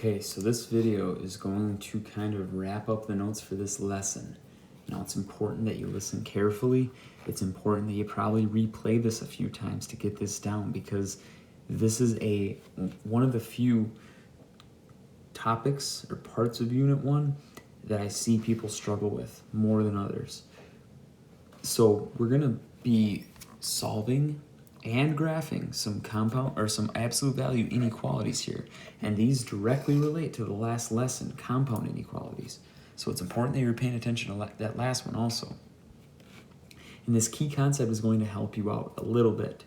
Okay, so this video is going to kind of wrap up the notes for this lesson. Now, it's important that you listen carefully. It's important that you probably replay this a few times to get this down, because this is one of the few topics or parts of Unit 1 that I see people struggle with more than others. So we're going to be solving and graphing some compound or some absolute value inequalities here, and these directly relate to the last lesson, compound inequalities. So it's important that you're paying attention to that last one also. And this key concept is going to help you out a little bit.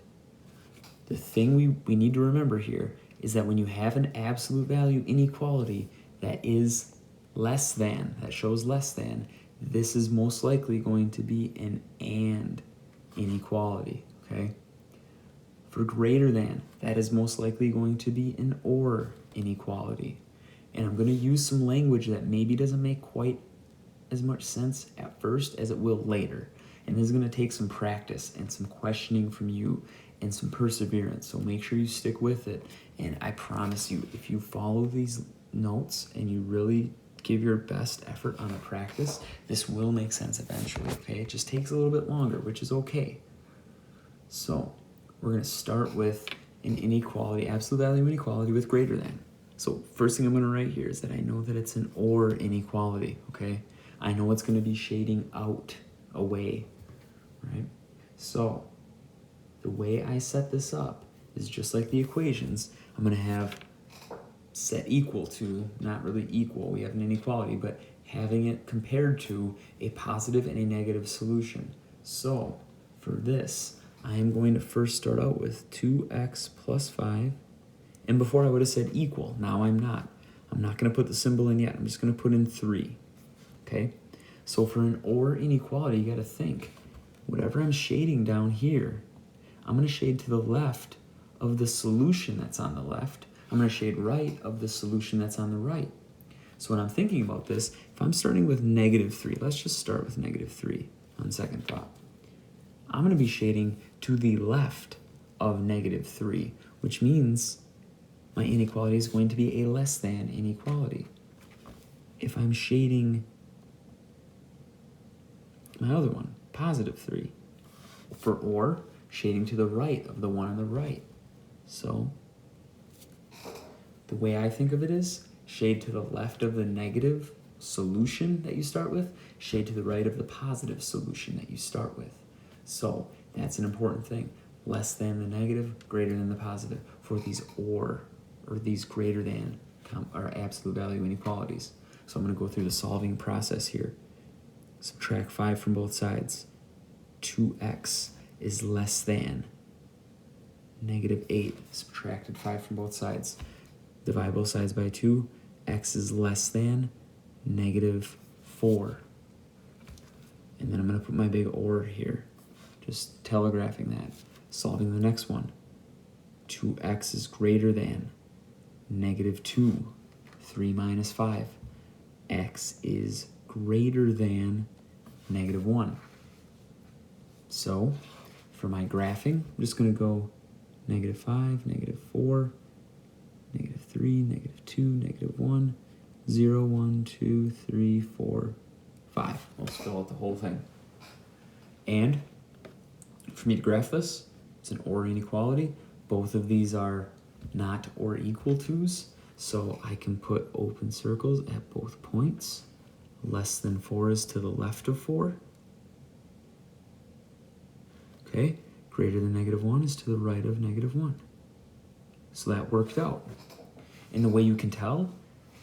The thing we need to remember here is that when you have an absolute value inequality that is less than, that shows less than, this is most likely going to be an and inequality, okay? For greater than, that is most likely going to be an or inequality. And I'm going to use some language that maybe doesn't make quite as much sense at first as it will later. And this is going to take some practice and some questioning from you and some perseverance. So make sure you stick with it. And I promise you, if you follow these notes and you really give your best effort on the practice, this will make sense eventually, okay? It just takes a little bit longer, which is okay. So we're going to start with an inequality, absolute value inequality with greater than. So first thing I'm going to write here is that I know that it's an or inequality, okay? I know it's going to be shading out, away, right? So the way I set this up is just like the equations. I'm going to have set equal to, not really equal, we have an inequality, but having it compared to a positive and a negative solution. So for this, I am going to first start out with 2x plus 5. And before I would have said equal. Now I'm not. I'm not going to put the symbol in yet. I'm just going to put in 3. Okay? So for an or inequality, you got to think. Whatever I'm shading down here, I'm going to shade to the left of the solution that's on the left. I'm going to shade right of the solution that's on the right. So when I'm thinking about this, if I'm starting with -3, let's just start with -3 on second thought. I'm going to be shading to the left of -3, which means my inequality is going to be a less than inequality. If I'm shading my other one, +3, for or, shading to the right of the one on the right. So the way I think of it is shade to the left of the negative solution that you start with, shade to the right of the positive solution that you start with. So that's an important thing. Less than the negative, greater than the positive for these or these greater than or absolute value inequalities. So I'm going to go through the solving process here. Subtract 5 from both sides. 2x is less than -8. Subtracted 5 from both sides. Divide both sides by 2. X is less than -4. And then I'm going to put my big or here. Just telegraphing that. Solving the next one. 2x is greater than -2. 3 minus 5. X is greater than -1. So for my graphing, I'm just going to go -5, -4, -3, -2, -1, 0, 1, 2, 3, 4, 5. We'll spell out the whole thing. And for me to graph this, it's an or inequality. Both of these are not or equal to's, so I can put open circles at both points. Less than 4 is to the left of 4. Okay, greater than -1 is to the right of -1. So that worked out. And the way you can tell,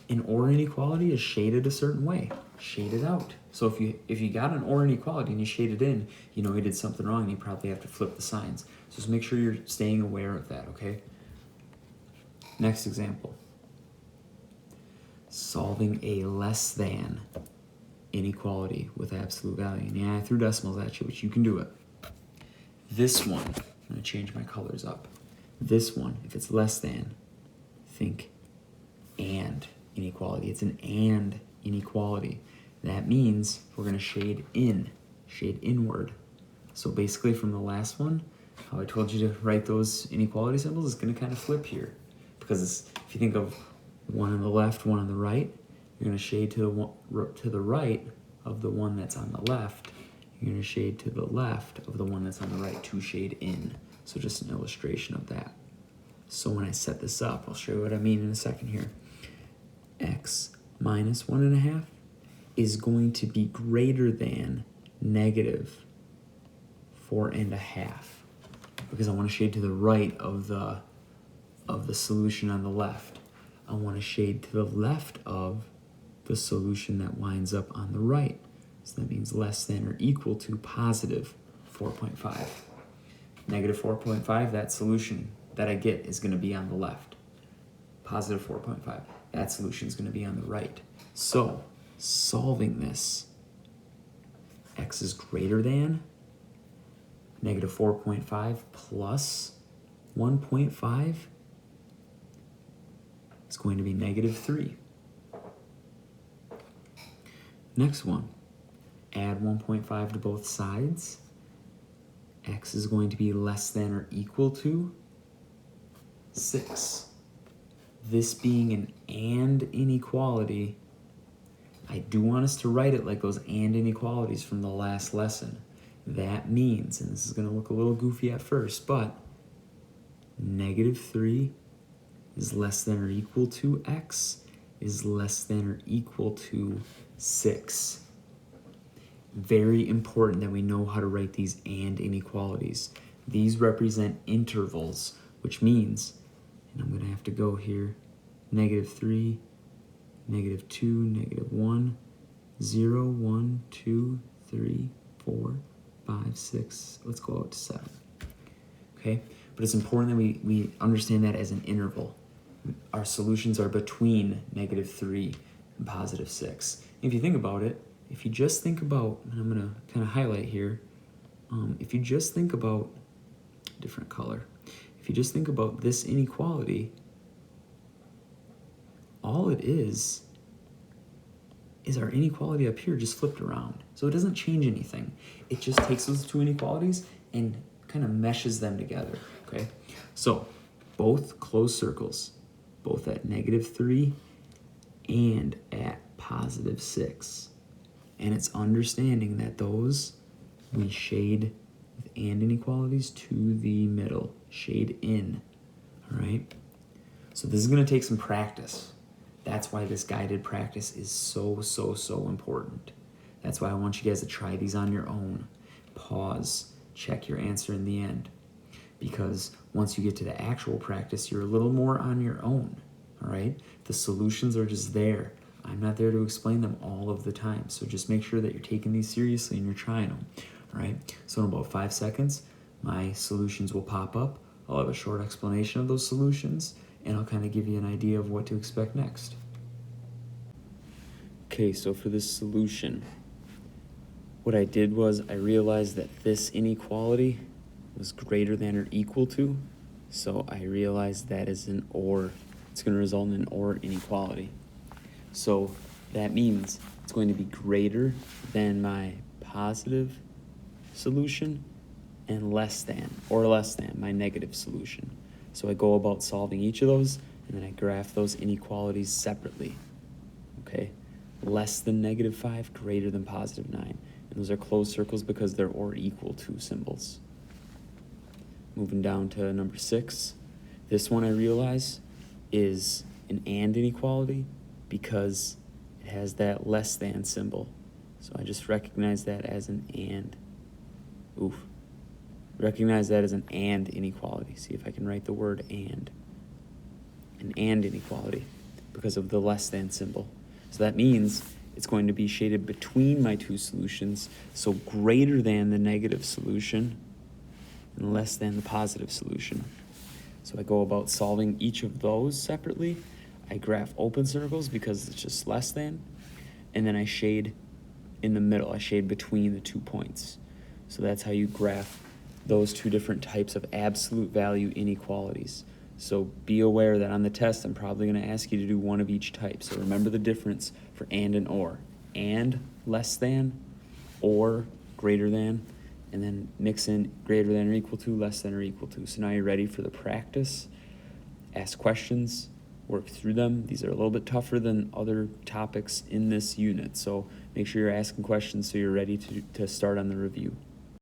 an or inequality is shaded a certain way. Shade it out. So if you got an or inequality and you shade it in, you know you did something wrong and you probably have to flip the signs. So just make sure you're staying aware of that, okay? Next example. Solving a less than inequality with absolute value. And yeah, I threw decimals at you, but you can do it. This one, I'm going to change my colors up. This one, if it's less than, think and inequality. It's an and inequality. That means we're going to shade inward. So basically from the last one, how I told you to write those inequality symbols is going to kind of flip here. Because if you think of one on the left, one on the right. You're going to shade to the right of the one that's on the left. You're going to shade to the left of the one that's on the right to shade in. So just an illustration of that. So when I set this up, I'll show you what I mean in a second here. X minus 1.5 is going to be greater than negative 4.5 because I want to shade to the right of the solution on the left. I want to shade to the left of the solution that winds up on the right. So that means less than or equal to positive 4.5. Negative 4.5, that solution that I get is going to be on the left. Positive 4.5, that solution is going to be on the right. So, solving this, x is greater than negative 4.5 plus 1.5 is going to be negative 3. Next one, add 1.5 to both sides. X is going to be less than or equal to 6. This being an and inequality, I do want us to write it like those and inequalities from the last lesson. That means, and this is going to look a little goofy at first, but negative 3 is less than or equal to x is less than or equal to 6. Very important that we know how to write these and inequalities. These represent intervals, which means, and I'm going to have to go here, negative 3, negative 2, negative 1, 0, 1, 2, 3, 4, 5, 6, let's go out to 7. Okay, but it's important that we understand that as an interval. Our solutions are between negative 3 and positive 6. If you think about it, if you just think about, and I'm going to kind of highlight here, if you just think about, different color, if you just think about this inequality, all it is our inequality up here just flipped around. So it doesn't change anything. It just takes those two inequalities and kind of meshes them together, okay? So both closed circles, both at negative 3 and at positive 6. And it's understanding that those we shade with and inequalities to the middle, shade in, all right? So this is going to take some practice. That's why this guided practice is so important. That's why I want you guys to try these on your own. Pause, check your answer in the end. Because once you get to the actual practice, you're a little more on your own, all right? The solutions are just there. I'm not there to explain them all of the time. So just make sure that you're taking these seriously and you're trying them, all right? So in about 5 seconds, my solutions will pop up. I'll have a short explanation of those solutions, and I'll kind of give you an idea of what to expect next. Okay, so for this solution, what I did was I realized that this inequality was greater than or equal to, so I realized that is an OR. It's going to result in an OR inequality. So that means it's going to be greater than my positive solution and less than, or less than, my negative solution. So I go about solving each of those, and then I graph those inequalities separately, okay? Less than negative 5, greater than positive 9. And those are closed circles because they're or equal to symbols. Moving down to number 6. This one I realize is an and inequality because it has that less than symbol. So I just recognize that as an and. Recognize that as an and inequality. See if I can write the word and. An and inequality because of the less than symbol. So that means it's going to be shaded between my two solutions, so greater than the negative solution and less than the positive solution. So I go about solving each of those separately. I graph open circles because it's just less than, and then I shade in the middle. I shade between the 2 points. So that's how you graph those two different types of absolute value inequalities. So be aware that on the test, I'm probably going to ask you to do one of each type. So remember the difference for and or. And less than, or greater than, and then mix in greater than or equal to, less than or equal to. So now you're ready for the practice. Ask questions, work through them. These are a little bit tougher than other topics in this unit, so make sure you're asking questions so you're ready to start on the review.